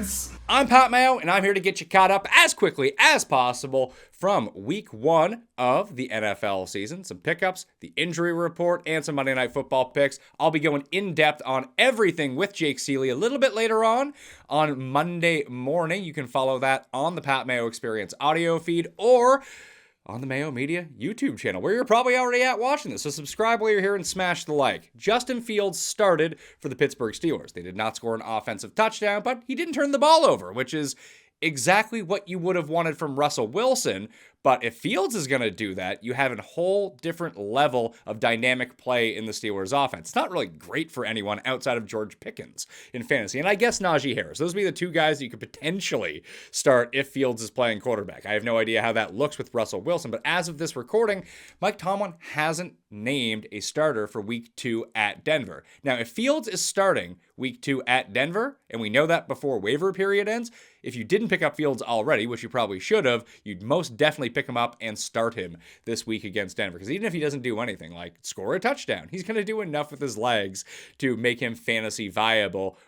fans! I'm Pat Mayo, and I'm here to get you caught up as quickly as possible from week 1 of the NFL season. Some pickups, the injury report, and some Monday Night Football picks. I'll be going in depth on everything with Jake Seeley a little bit later on Monday morning. You can follow that on the Pat Mayo Experience audio feed or on the Mayo Media YouTube channel, where you're probably already at watching this. So subscribe while you're here and smash the like. Justin Fields started for the Pittsburgh Steelers. They did not score an offensive touchdown, but he didn't turn the ball over, which is exactly what you would have wanted from Russell Wilson. But if Fields is going to do that, you have a whole different level of dynamic play in the Steelers offense. It's not really great for anyone outside of George Pickens in fantasy. And I guess Najee Harris. Those would be the two guys that you could potentially start if Fields is playing quarterback. I have no idea how that looks with Russell Wilson, but as of this recording, Mike Tomlin hasn't named a starter for week 2 at Denver. Now, if Fields is starting week 2 at Denver, and we know that before waiver period ends, if you didn't pick up Fields already, which you probably should have, you'd most definitely pick him up and start him this week against Denver. Because even if he doesn't do anything, like score a touchdown, he's going to do enough with his legs to make him fantasy viable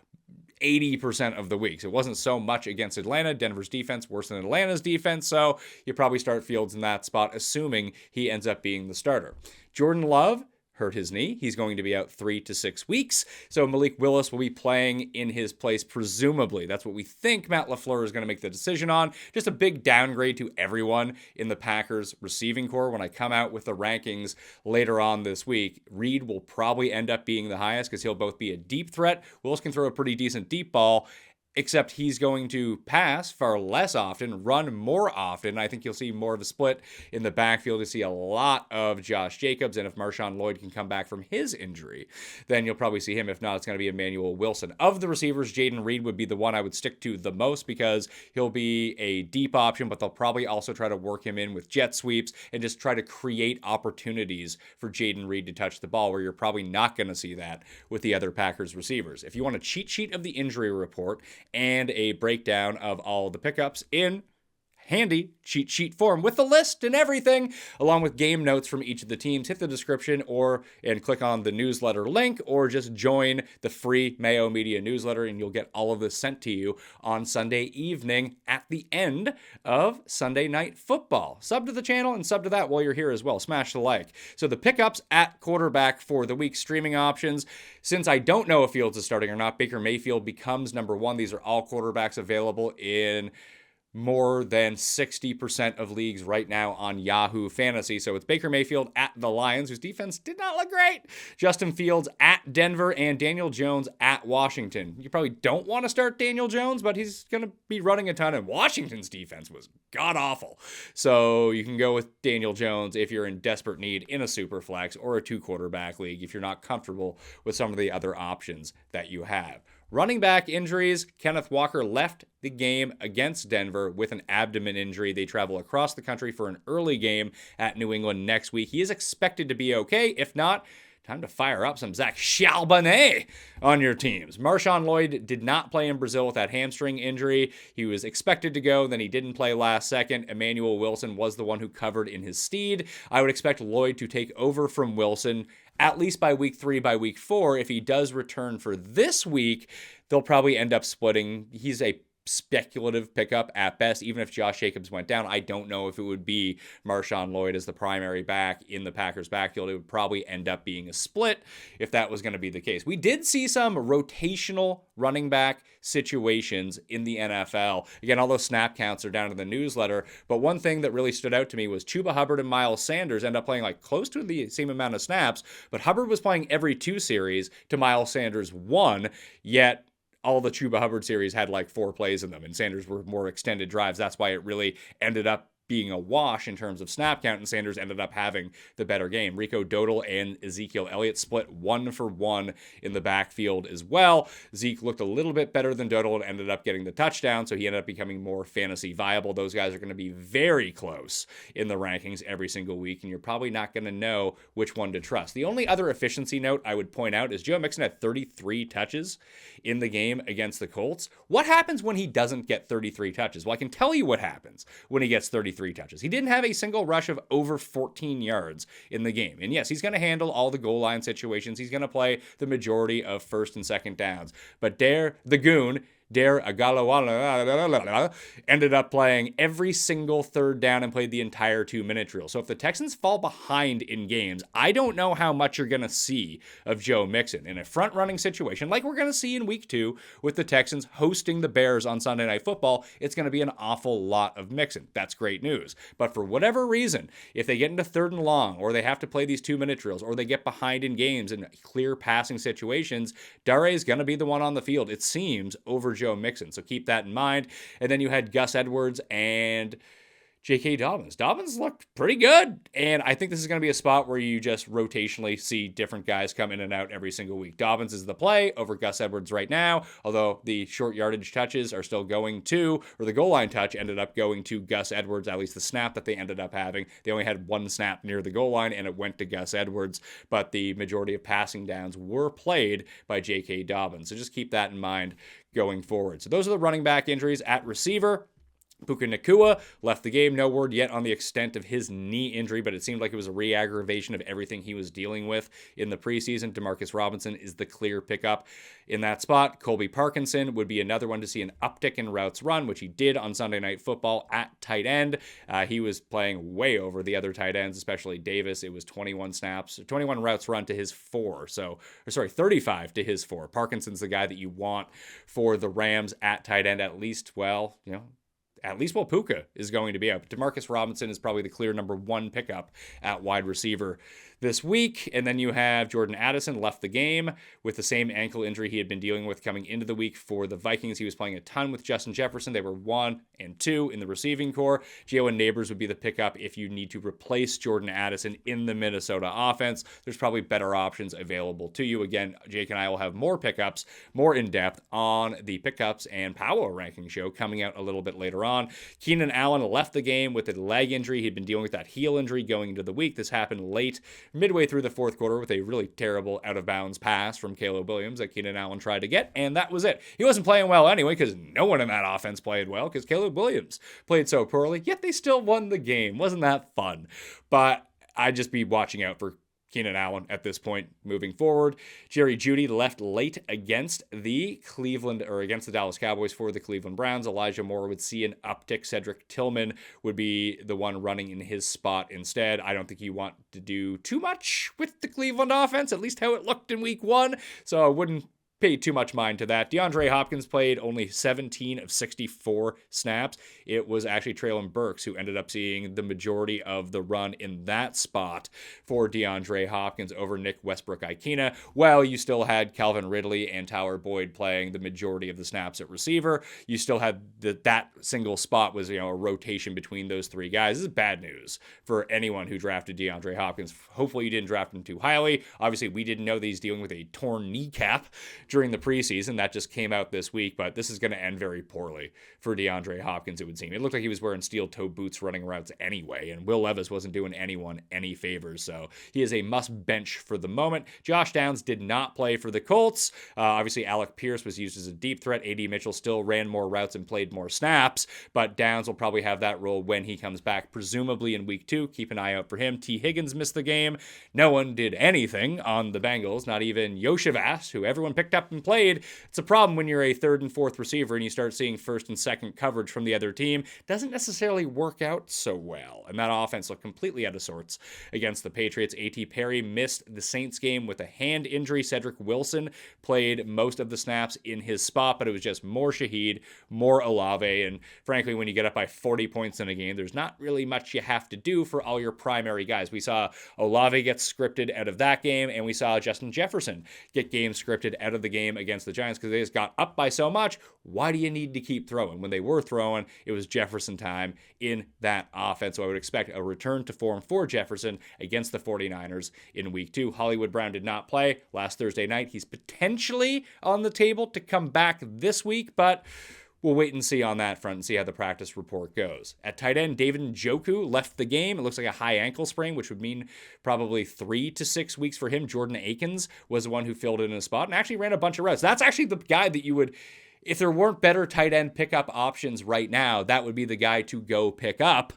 80% of the weeks. It wasn't so much against Atlanta. Denver's defense worse than Atlanta's defense, so you probably start Fields in that spot, assuming he ends up being the starter. Jordan Love hurt his knee. He's going to be out 3 to 6 weeks. So Malik Willis will be playing in his place, presumably. That's what we think Matt LaFleur is going to make the decision on. Just a big downgrade to everyone in the Packers receiving corps. When I come out with the rankings later on this week, Reed will probably end up being the highest because he'll both be a deep threat. Willis can throw a pretty decent deep ball, except he's going to pass far less often, run more often. I think you'll see more of a split in the backfield. You'll see a lot of Josh Jacobs, and if Marshawn Lloyd can come back from his injury, then you'll probably see him. If not, it's going to be Emmanuel Wilson. Of the receivers, Jaden Reed would be the one I would stick to the most because he'll be a deep option, but they'll probably also try to work him in with jet sweeps and just try to create opportunities for Jaden Reed to touch the ball, where you're probably not going to see that with the other Packers receivers. If you want a cheat sheet of the injury report and a breakdown of all the pickups in handy cheat sheet form with the list and everything, along with game notes from each of the teams, hit the description and click on the newsletter link, or just join the free Mayo Media newsletter, and you'll get all of this sent to you on Sunday evening at the end of Sunday Night Football. Sub to the channel and sub to that while you're here as well. Smash the like. So the pickups at quarterback for the week, streaming options. Since I don't know if Fields is starting or not, Baker Mayfield becomes number 1. These are all quarterbacks available in more than 60% of leagues right now on Yahoo Fantasy. So it's Baker Mayfield at the Lions, whose defense did not look great. Justin Fields at Denver, and Daniel Jones at Washington. You probably don't want to start Daniel Jones, but he's going to be running a ton, and Washington's defense was god-awful. So you can go with Daniel Jones if you're in desperate need in a super flex or a 2-quarterback league if you're not comfortable with some of the other options that you have. Running back injuries, Kenneth Walker left the game against Denver with an abdomen injury. They travel across the country for an early game at New England next week. He is expected to be okay. If not, time to fire up some Zach Charbonnet on your teams. Marshawn Lloyd did not play in Brazil with that hamstring injury. He was expected to go, then he didn't play last second. Emmanuel Wilson was the one who covered in his stead. I would expect Lloyd to take over from Wilson at least by week 3, by week 4. If he does return for this week, they'll probably end up splitting. He's a speculative pickup at best. Even if Josh Jacobs went down, I don't know if it would be Marshawn Lloyd as the primary back in the Packers backfield. It would probably end up being a split if that was going to be the case. We did see some rotational running back situations in the NFL. Again, all those snap counts are down in the newsletter, but one thing that really stood out to me was Chuba Hubbard and Miles Sanders end up playing like close to the same amount of snaps, but Hubbard was playing every 2 series to Miles Sanders 1, yet all the Chuba Hubbard series had like 4 plays in them, and Sanders were more extended drives. That's why it really ended up being a wash in terms of snap count, and Sanders ended up having the better game. Rico Dowdle and Ezekiel Elliott split 1-for-1 in the backfield as well. Zeke looked a little bit better than Dowdle and ended up getting the touchdown, so he ended up becoming more fantasy viable. Those guys are going to be very close in the rankings every single week, and you're probably not going to know which one to trust. The only other efficiency note I would point out is Joe Mixon had 33 touches in the game against the Colts. What happens when he doesn't get 33 touches? Well, I can tell you what happens when he gets 33 touches. He didn't have a single rush of over 14 yards in the game. And yes, he's going to handle all the goal line situations. He's going to play the majority of first and second downs. But the goon Dare Agalawala ended up playing every single third down and played the entire 2-minute drill. So if the Texans fall behind in games, I don't know how much you're going to see of Joe Mixon in a front-running situation like we're going to see in week 2 with the Texans hosting the Bears on Sunday Night Football. It's going to be an awful lot of Mixon. That's great news. But for whatever reason, if they get into 3rd and long, or they have to play these 2-minute drills, or they get behind in games in clear passing situations, Dare is going to be the one on the field, it seems, over Joe Mixon. So keep that in mind. And then you had Gus Edwards and J.K. Dobbins. Dobbins looked pretty good, and I think this is going to be a spot where you just rotationally see different guys come in and out every single week. Dobbins is the play over Gus Edwards right now, although the short yardage touches are still going to, or the goal line touch ended up going to Gus Edwards, at least the snap that they ended up having. They only had one snap near the goal line, and it went to Gus Edwards, but the majority of passing downs were played by J.K. Dobbins. So just keep that in mind going forward. So those are the running back injuries. At receiver, Puka Nacua left the game. No word yet on the extent of his knee injury, but it seemed like it was a re-aggravation of everything he was dealing with in the preseason. Demarcus Robinson is the clear pickup in that spot. Colby Parkinson would be another one to see an uptick in routes run, which he did on Sunday Night Football at tight end. He was playing way over the other tight ends, especially Davis. It was 21 snaps, 21 routes run to his 4. 35 to his 4. Parkinson's the guy that you want for the Rams at tight end, at least while Puka is going to be out. Demarcus Robinson is probably the clear number 1 pickup at wide receiver this week. And then you have Jordan Addison left the game with the same ankle injury he had been dealing with coming into the week for the Vikings. He was playing a ton with Justin Jefferson. They were 1 and 2 in the receiving core. Jalen Neighbors would be the pickup if you need to replace Jordan Addison in the Minnesota offense. There's probably better options available to you. Again, Jake and I will have more pickups, more in depth on the pickups and power ranking show coming out a little bit later on. Keenan Allen left the game with a leg injury. He'd been dealing with that heel injury going into the week. This happened late, midway through the 4th quarter, with a really terrible out-of-bounds pass from Caleb Williams that Keenan Allen tried to get, and that was it. He wasn't playing well anyway, because no one in that offense played well, because Caleb Williams played so poorly, yet they still won the game. Wasn't that fun? But I'd just be watching out for Keenan Allen at this point moving forward. Jerry Jeudy left late against the Dallas Cowboys for the Cleveland Browns. Elijah Moore would see an uptick. Cedric Tillman would be the one running in his spot instead. I don't think you want to do too much with the Cleveland offense, at least how it looked in week 1. So I wouldn't pay too much mind to that. DeAndre Hopkins played only 17 of 64 snaps. It was actually Treylon Burks who ended up seeing the majority of the run in that spot for DeAndre Hopkins over Nick Westbrook-Ikena. Well, you still had Calvin Ridley and Tyler Boyd playing the majority of the snaps at receiver. You still had that single spot was, a rotation between those 3 guys. This is bad news for anyone who drafted DeAndre Hopkins. Hopefully you didn't draft him too highly. Obviously, we didn't know that he's dealing with a torn kneecap during the preseason. That just came out this week, but this is going to end very poorly for DeAndre Hopkins, it would seem. It looked like he was wearing steel-toe boots running routes anyway, and Will Levis wasn't doing anyone any favors, so he is a must-bench for the moment. Josh Downs did not play for the Colts. Obviously, Alec Pierce was used as a deep threat. A.D. Mitchell still ran more routes and played more snaps, but Downs will probably have that role when he comes back, presumably in week 2. Keep an eye out for him. T. Higgins missed the game. No one did anything on the Bengals, not even Yoshivas, who everyone picked up and played. It's a problem when you're a 3rd and 4th receiver and you start seeing 1st and 2nd coverage from the other team. Doesn't necessarily work out so well, and that offense looked completely out of sorts against the Patriots. A.T. Perry missed the Saints game with a hand injury. Cedric Wilson played most of the snaps in his spot, but it was just more Shaheed, more Olave, and frankly, when you get up by 40 points in a game, there's not really much you have to do for all your primary guys. We saw Olave get scripted out of that game, and we saw Justin Jefferson get game scripted out of the game against the Giants because they just got up by so much. Why do you need to keep throwing? When they were throwing, it was Jefferson time in that offense. So I would expect a return to form for Jefferson against the 49ers in week 2. Hollywood Brown did not play last Thursday night. He's potentially on the table to come back this week, but we'll wait and see on that front and see how the practice report goes. At tight end, David Njoku left the game. It looks like a high ankle sprain, which would mean probably 3 to 6 weeks for him. Jordan Akins was the one who filled in a spot and actually ran a bunch of routes. That's actually the guy that you would, if there weren't better tight end pickup options right now, that would be the guy to go pick up.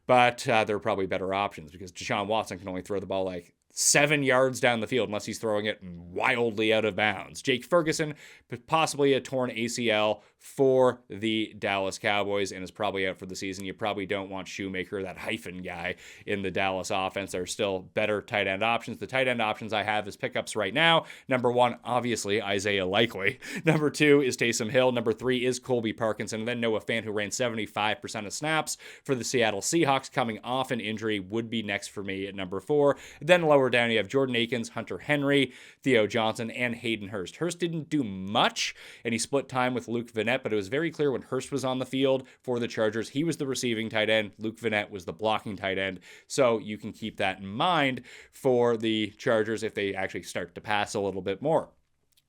But there are probably better options because Deshaun Watson can only throw the ball like 7 yards down the field unless he's throwing it wildly out of bounds. Jake Ferguson, possibly a torn ACL for the Dallas Cowboys and is probably out for the season. You probably don't want Shoemaker, that hyphen guy, in the Dallas offense. There are still better tight end options. The tight end options I have as pickups right now. Number 1, obviously, Isaiah Likely. Number 2 is Taysom Hill. Number 3 is Colby Parkinson. And then Noah Fant, who ran 75% of snaps for the Seattle Seahawks, coming off an injury, would be next for me at number 4. Then lower down, you have Jordan Akins, Hunter Henry, Theo Johnson, and Hayden Hurst. Hurst didn't do much, and he split time with Luke Vanette, but it was very clear when Hurst was on the field for the Chargers, he was the receiving tight end. Luke Vanette was the blocking tight end. So you can keep that in mind for the Chargers if they actually start to pass a little bit more.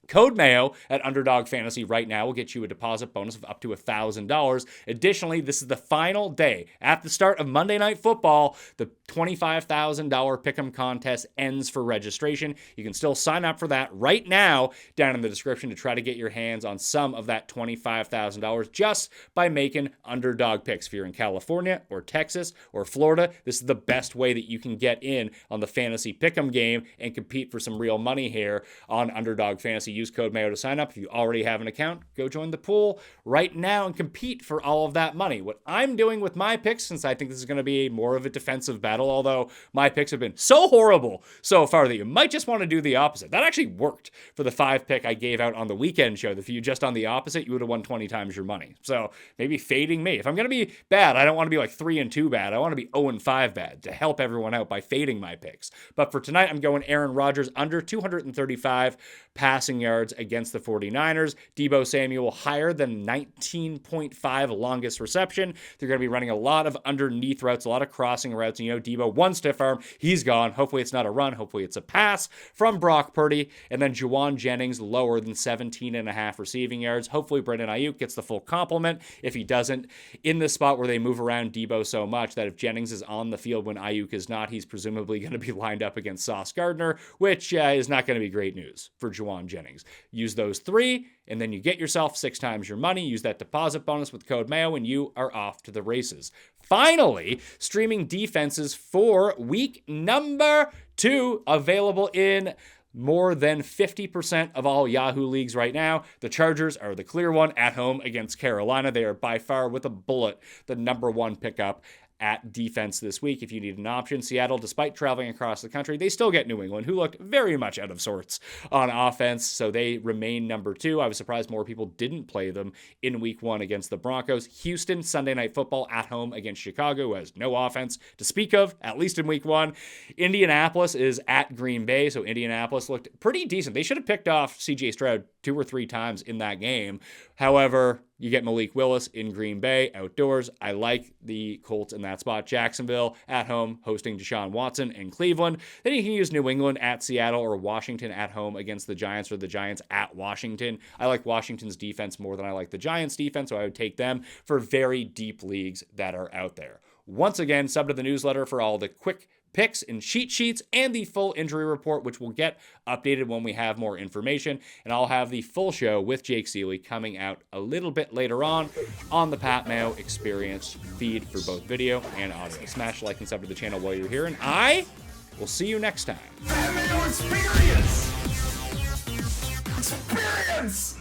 Code Mayo at Underdog Fantasy right now will get you a deposit bonus of up to $1,000. Additionally, this is the final day. At the start of Monday Night Football, the $25,000 Pick'em contest ends for registration. You can still sign up for that right now down in the description to try to get your hands on some of that $25,000 just by making Underdog Picks. If you're in California or Texas or Florida, this is the best way that you can get in on the fantasy Pick'em game and compete for some real money here on Underdog Fantasy. Use code Mayo to sign up. If you already have an account, go join the pool right now and compete for all of that money. What I'm doing with my picks, since I think this is going to be more of a defensive battle, although my picks have been so horrible so far that you might just want to do the opposite. That actually worked for the 5 pick I gave out on the weekend show. If you just on the opposite, you would have won 20 times your money. So maybe fading me. If I'm going to be bad, I don't want to be like 3-2 bad. I want to be 0-5 bad to help everyone out by fading my picks. But for tonight, I'm going Aaron Rodgers under 235 passing yards against the 49ers. Deebo Samuel higher than 19.5 longest reception. They're going to be running a lot of underneath routes, a lot of crossing routes. And you know, Deebo, one stiff arm, he's gone. Hopefully it's not a run. Hopefully it's a pass from Brock Purdy. And then Juwan Jennings lower than 17.5 receiving yards. Hopefully Brandon Ayuk gets the full complement. If he doesn't, in this spot where they move around Deebo so much that if Jennings is on the field when Ayuk is not, he's presumably going to be lined up against Sauce Gardner, which is not going to be great news for Juwan Jennings. Use those 3, and then you get yourself 6 times your money. Use that deposit bonus with code Mayo, and you are off to the races. Finally, streaming defenses for week number 2 available in more than 50% of all Yahoo leagues right now. The Chargers are the clear one at home against Carolina. They are by far, with a bullet, the number 1 pickup at defense this week. If you need an option, Seattle, despite traveling across the country, they still get New England, who looked very much out of sorts on offense, so they remain number 2. I was surprised more people didn't play them in week 1 against the Broncos. Houston, Sunday Night Football at home against Chicago, who has no offense to speak of, at least in week 1. Indianapolis is at Green Bay, so Indianapolis looked pretty decent. They should have picked off CJ Stroud 2 or 3 times in that game. However, you get Malik Willis in Green Bay, outdoors. I like the Colts in that spot. Jacksonville at home, hosting Deshaun Watson in Cleveland. Then you can use New England at Seattle or Washington at home against the Giants, or the Giants at Washington. I like Washington's defense more than I like the Giants' defense, so I would take them for very deep leagues that are out there. Once again, sub to the newsletter for all the quick picks and cheat sheets and the full injury report, which will get updated when we have more information. And I'll have the full show with Jake Seeley coming out a little bit later on the Pat Mayo Experience feed for both video and audio. Smash like and sub to the channel while you're here, and I will see you next time. Pat Mayo Experience! Experience!